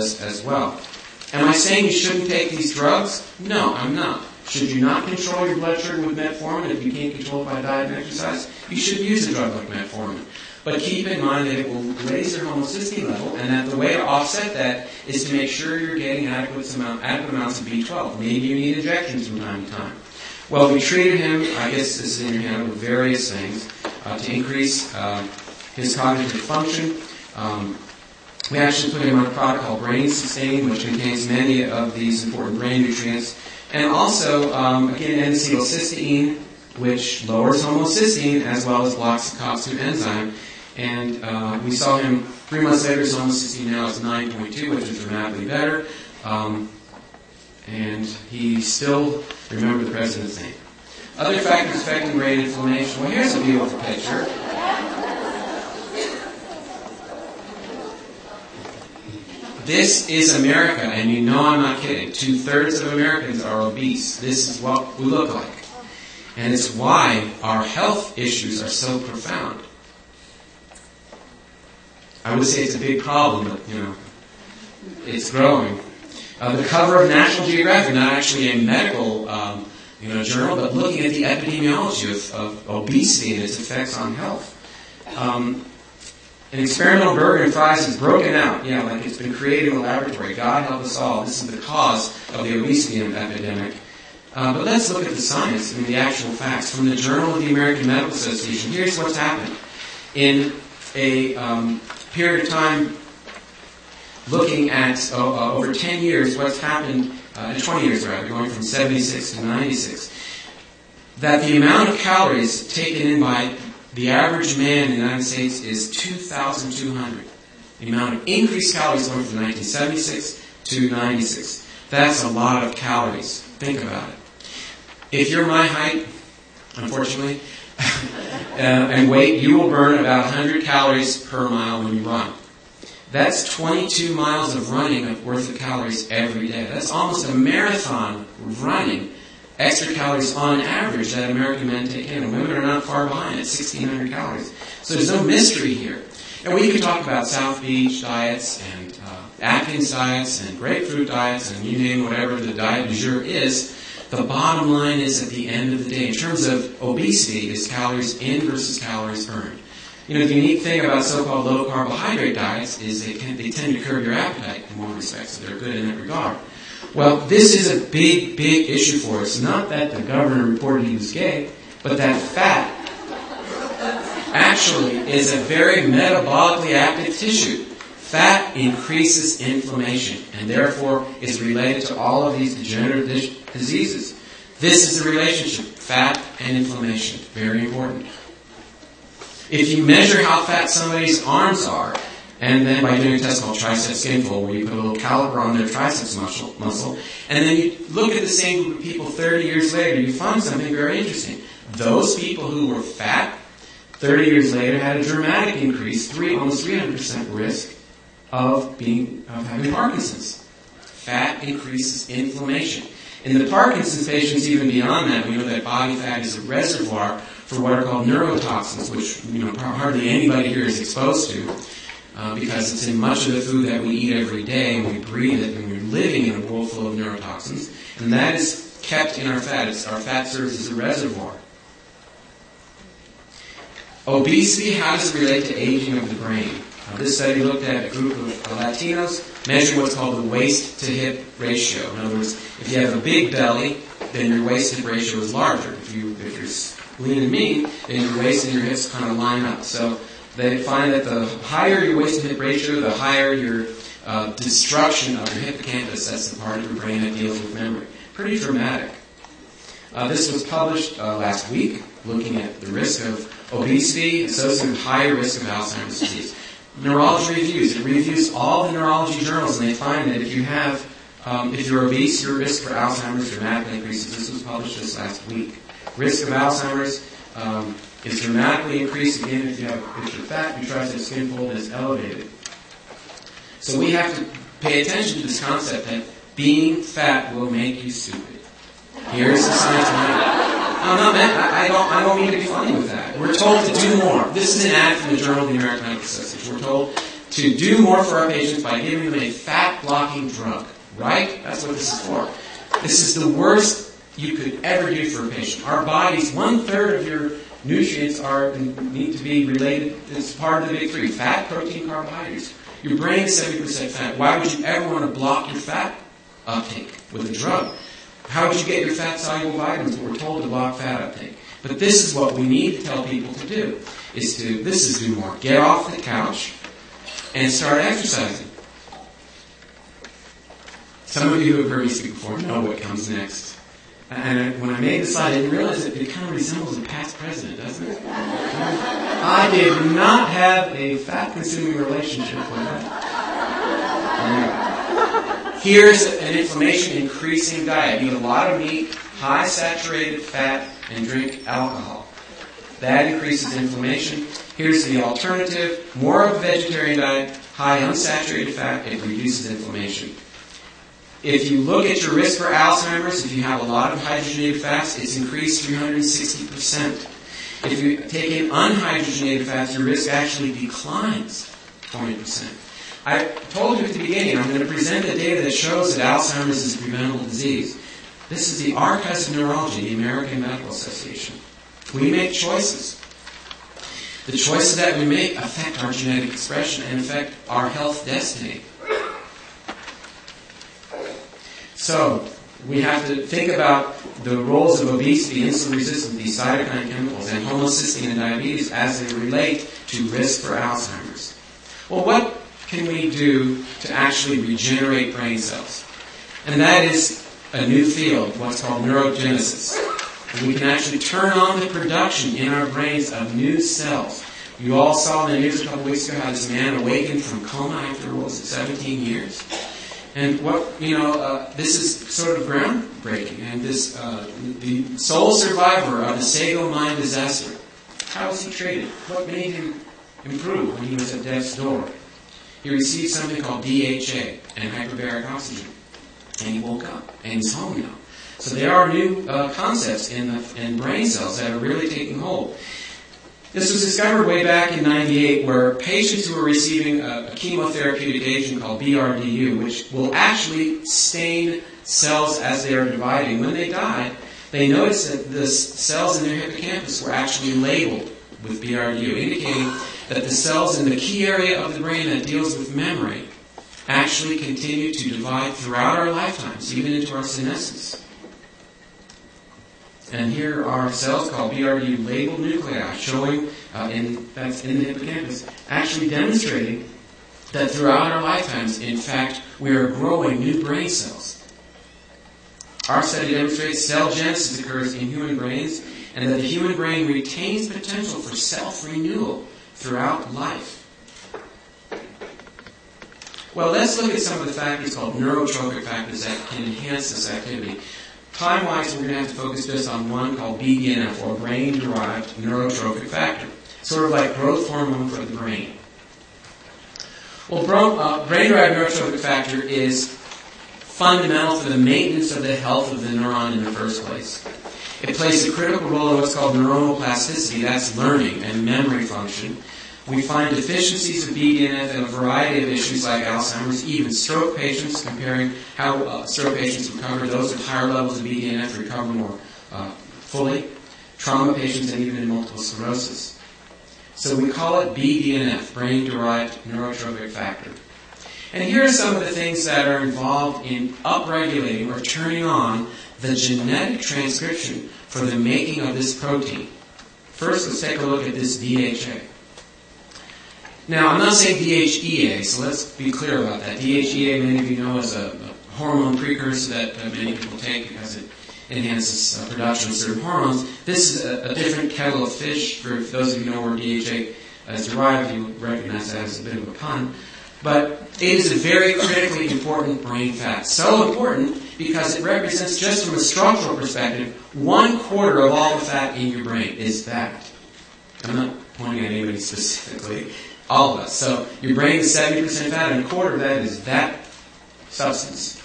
does as well. Am I saying you shouldn't take these drugs? No, I'm not. Should you not control your blood sugar with metformin if you can't control it by diet and exercise? You should use a drug like metformin. But keep in mind that it will raise your homocysteine level, and that the way to offset that is to make sure you're getting adequate amounts of B12. Maybe you need injections from time to time. Well, we treated him, I guess this is in your hand, with various things to increase his cognitive function. We actually put him on a product called Brain Sustain, which contains many of these important brain nutrients. And also, again, N-acetylcysteine, which lowers homocysteine as well as blocks the COX-2 enzyme. And we saw him 3 months later. His homocysteine now is 9.2, which is dramatically better. And he still remembered the president's name. Other factors affecting brain inflammation. Well, here's a beautiful picture. This is America, and you know I'm not kidding. 2/3 of Americans are obese. This is what we look like. And it's why our health issues are so profound. I would say it's a big problem, but, it's growing. The cover of National Geographic, not actually a medical journal, but looking at the epidemiology of obesity and its effects on health. An experimental burger and fries is broken out, like it's been created in a laboratory. God help us all. This is the cause of the obesity epidemic. But let's look at the science and the actual facts. From the Journal of the American Medical Association, here's what's happened. In a period of time looking at over 10 years, what's happened, 20 years rather, going from 76 to 96, that the amount of calories taken in by the average man in the United States is 2,200. The amount of increased calories going from 1976 to 96. That's a lot of calories. Think about it. If you're my height, unfortunately, and weight, you will burn about 100 calories per mile when you run. That's 22 miles of running worth of calories every day. That's almost a marathon running. Extra calories on average that American men take in. And women are not far behind at 1,600 calories. So there's no mystery here. And we can talk about South Beach diets and Atkins diets and grapefruit diets and you name whatever the diet du jour is. The bottom line is at the end of the day, in terms of obesity, is calories in versus calories earned. The unique thing about so-called low-carbohydrate diets is they tend to curb your appetite in one respect, so they're good in that regard. Well, this is a big, big issue for us. Not that the governor reported he was gay, but that fat actually is a very metabolically active tissue. Fat increases inflammation and therefore is related to all of these degenerative diseases. This is the relationship, fat and inflammation. Very important. If you measure how fat somebody's arms are, and then by doing a test called tricep skin fold, where you put a little caliper on their triceps muscle, and then you look at the same group of people 30 years later, you find something very interesting. Those people who were fat 30 years later had a dramatic increase, almost 300% risk of having Parkinson's. Fat increases inflammation. In the Parkinson's patients, even beyond that, we know that body fat is a reservoir for what are called neurotoxins, which hardly anybody here is exposed to. Because it's in much of the food that we eat every day, and we breathe it, and we're living in a world full of neurotoxins. And that is kept in our fat. Our fat serves as a reservoir. Obesity, how does it relate to aging of the brain? This study looked at a group of Latinos, measured what's called the waist-to-hip ratio. In other words, if you have a big belly, then your waist-to-hip ratio is larger. If you're lean and mean, then your waist and your hips kind of line up. So they find that the higher your waist-to-hip ratio, the higher your destruction of your hippocampus. That's the part of your brain that deals with memory. Pretty dramatic. This was published last week, looking at the risk of obesity associated with higher risk of Alzheimer's disease. Neurology reviews. It reviews all the neurology journals, and they find that if you're obese, your risk for Alzheimer's dramatically increases. This was published just last week. Risk of Alzheimer's is dramatically increased again if you're fat, your tricep skin fold is elevated. So we have to pay attention to this concept that being fat will make you stupid. Here's the science behind it. No, man, I don't mean to be funny with that. We're told to do more. This is an ad from the Journal of the American Medical Association. We're told to do more for our patients by giving them a fat-blocking drug. Right? That's what this is for. This is the worst you could ever do for a patient. Our bodies, 1/3 of your nutrients need to be related. It's part of the big three: fat, protein, carbohydrates. Your brain is 70% fat. Why would you ever want to block your fat uptake with a drug? How would you get your fat-soluble vitamins? We're told to block fat uptake. But this is what we need to tell people to do: this is do more. Get off the couch and start exercising. Some of you who have heard me speak before know what comes next. And when I made the slide, I didn't realize it kind of resembles a past president, doesn't it? I did not have a fat-consuming relationship with that. Here's an inflammation-increasing diet. Eat a lot of meat, high saturated fat, and drink alcohol. That increases inflammation. Here's the alternative: more of a vegetarian diet, high unsaturated fat, it reduces inflammation. If you look at your risk for Alzheimer's, if you have a lot of hydrogenated fats, it's increased 360%. If you take in unhydrogenated fats, your risk actually declines 20%. I told you at the beginning, I'm going to present the data that shows that Alzheimer's is a preventable disease. This is the Archives of Neurology, the American Medical Association. We make choices. The choices that we make affect our genetic expression and affect our health destiny. So, we have to think about the roles of obesity, insulin resistance, these cytokine chemicals, and homocysteine and diabetes as they relate to risk for Alzheimer's. Well, what can we do to actually regenerate brain cells? And that is a new field, what's called neurogenesis. And we can actually turn on the production in our brains of new cells. You all saw in the news a couple weeks ago how this man awakened from coma after, 17 years? And this is sort of groundbreaking. And this, the sole survivor of the Sago mine disaster, how was he treated? What made him improve when he was at death's door? He received something called DHA and hyperbaric oxygen, and he woke up, and he's home now. So there are new concepts in brain cells that are really taking hold. This was discovered way back in '98, where patients who were receiving a chemotherapeutic agent called BRDU, which will actually stain cells as they are dividing, when they died, they noticed that the cells in their hippocampus were actually labeled with BRDU, indicating that the cells in the key area of the brain that deals with memory actually continue to divide throughout our lifetimes, even into our senescence. And here are cells called BRDU labeled nuclei showing, that's in the hippocampus, actually demonstrating that throughout our lifetimes, in fact, we are growing new brain cells. Our study demonstrates cell genesis occurs in human brains and that the human brain retains potential for self-renewal throughout life. Well, let's look at some of the factors called neurotrophic factors that can enhance this activity. Time-wise, we're going to have to focus just on one called BDNF, or brain-derived neurotrophic factor. Sort of like growth hormone for the brain. Well, brain-derived neurotrophic factor is fundamental for the maintenance of the health of the neuron in the first place. It plays a critical role in what's called neuronal plasticity, that's learning and memory function. We find deficiencies of BDNF in a variety of issues like Alzheimer's, even stroke patients, comparing how stroke patients recover. Those with higher levels of BDNF recover more fully. Trauma patients, and even in multiple sclerosis. So we call it BDNF, brain-derived neurotrophic factor. And here are some of the things that are involved in upregulating or turning on the genetic transcription for the making of this protein. First, let's take a look at this DHA. Now, I'm not saying DHEA, so let's be clear about that. DHEA, many of you know, is a hormone precursor that many people take because it enhances production of certain hormones. This is a different kettle of fish. For those of you who know where DHA is derived, you recognize that as a bit of a pun. But it is a very critically important brain fat. So important because it represents, just from a structural perspective, 1/4 of all the fat in your brain is that. I'm not pointing at anybody specifically. All of us. So your brain is 70% fat, and 1/4 of that is that substance.